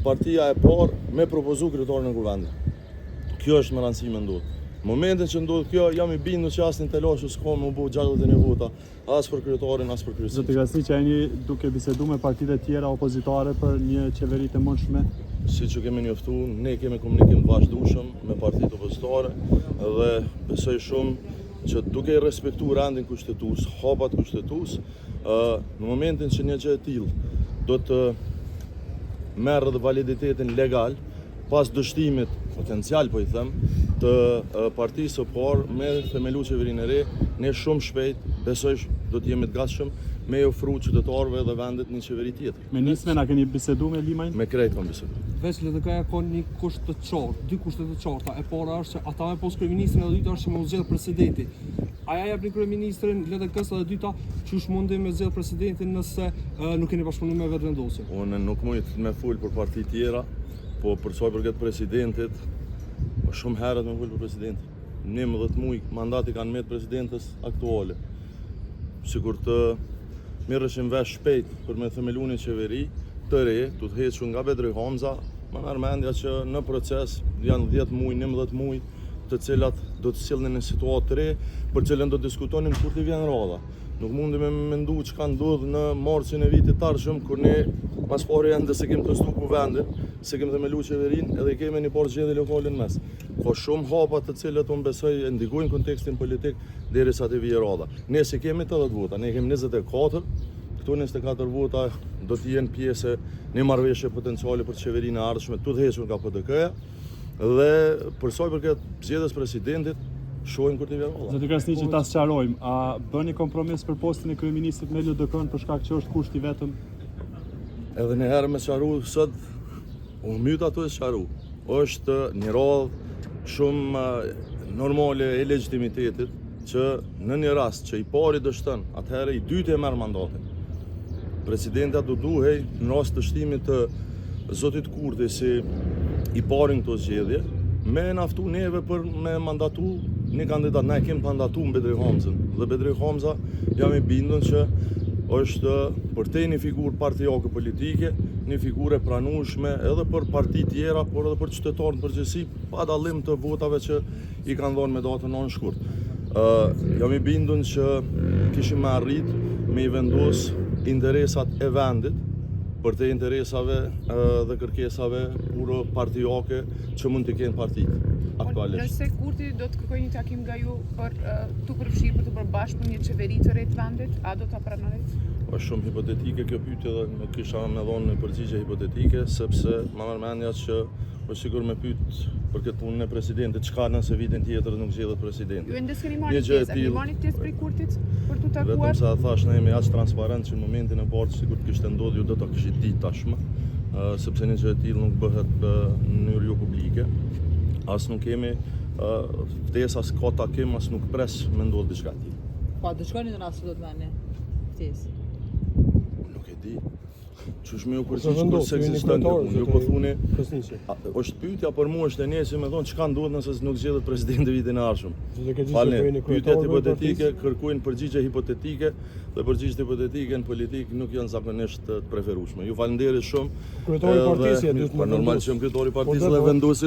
partia e parë me propozu kryetarin e kuvendit. Kjo është më rëndësi me ndodhë. Momentin që ndodhë kjo, jam i bindur që asnjë telashu s'ka më bu 61 vota, as për kryetarin, as për kryesinë. Zoti Krasniqi, që jeni duke bisedu me partitë e tjera opozitare për një qeveri të mundshme? Siç që kemi njoftuar, ne kemi komunikim të vazhdueshëm me partitë opozitare dhe besoj shumë që duke i respektuar rendin kushtetues, hapat kushtetues, në momentin që një gjë e tillë do të merrë dhe validitetin legal, pas dështimit potencial, po i them, të partisë së parë me themelu qeverinë e re, ne shumë shpejt, besoj do të jemi të gatshëm me ofru qytetarëve dhe vendit një qeveri tjetër. Me nismen a keni bisedu me Limajin? Me krejt kam bisedu. Veç LDK-ja ka një kusht të qartë, dy kushte të qarta. E para është që ata me posë kryeministrin, e dyta është që me u zgjedh presidenti. Aja jep një kryeministrin LDK-s dhe dyta që është mundi me zgjedh presidentin nëse nuk keni bashkëpunuar me vetëvendosjen. Unë nuk mund me fol për parti tjera, po për sa i përket presidentit, shumë herët me fol për presidentin. 19 muaj mandati kanë me presidentës aktuale. Sikur të mirëshim vesh shpejt për me themelu një qeveri të re, të hequr nga Bedri Hamza, më merr mendja që në proces janë 10 muaj, 11 muaj, të cilat do të sillnin në situatë të re, për cilën do të diskutonin kur t'i vjen radha. Nuk mundi me mendu që ka ndodhur në marsin e vitit tarshëm, kur ne mas pari ende se kemi testu kuvendin, se kemi themelu qeverinë edhe kemi një parë zgjedhje lokale në mes. Ka shumë hapa të cilat unë besoj e ndikojnë kontekstin politik derisa të vijë radha. Ne si kemi 80 vota, ne kemi 24, këto 24 vota do të jenë pjesë një marrëveshje potenciale për qeverinë e ardhshme, të hequr nga PDK-ja, dhe për sa i përket zgjedhjes presidentit, shohim kur të vjen radha. Zoti Krasniqi, ta sqarojmë, a bëni kompromis për postin e kryeministrit me LDK-n për shkak që është kushti vetëm? Edhe një herë me sqaru sot, unë myt ato e sqaru. Është një radhë shumë normale e legitimitetit që në një rast që i pari dështon, atëherë i dyti e merr mandatin. Presidenta do duhej në rast të dështimit të zotit Kurti si i parin këto zgjedhje, me naftu neve për me mandatu një kandidat. Ne kemi mandatu në Bedri Hamzën dhe Bedri Hamza jam i bindur që është për te një figurë partijake politike, një figurë e pranueshme edhe për parti tjera, por edhe për qytetarët në përgjithësi, pa dallim të votave që i kanë dhënë me datën në shkurt. Jam i bindur që kishim arrit me i vendos interesat e vendit për te interesave dhe kërkesave puro partijake që mund të kenë partitë aktualisht. Nëse Kurti do të kërkojë një takim nga ju për të përfshirë për të përbashkëpunuar një qeveri të re të vendit, a do ta pranoni? Është shumë hipotetike kjo pyetje dhe nuk kisha me dhënë një përgjigje hipotetike, sepse më merr mendja që është sigur me pyet për këtë punën e presidentit, çka nëse vitin tjetër nuk zgjedhet presidenti. Ju ende s'keni marrë pjesë, a keni marrë pjesë prej Kurtit për të takuar? Vetëm sa thash ne jemi aq transparent që në momentin e parë sikur të kishte ndodhur ju do ta kishit ditë tashmë, sepse një gjë e tillë nuk bëhet në mënyrë jo publike. As nuk kemi ftesë, as ka takim, as nuk pres me ndodh diçka e tillë. Pa, diçka në rast se do të vënë ftesë. Nuk e di. Çush më u përgjigj kur se ekziston. Ju po thuni, është pyetja për mua është e nesër me thonë çka ndodh nëse nuk zgjedhet presidenti vitin e ardhshëm. Falni, pyetjet hipotetike kërkojnë përgjigje hipotetike dhe përgjigjet hipotetike në politik nuk janë zakonisht të preferueshme. Ju falenderoj shumë. Kryetari i partisë, normal që kryetari i partisë dhe vendosi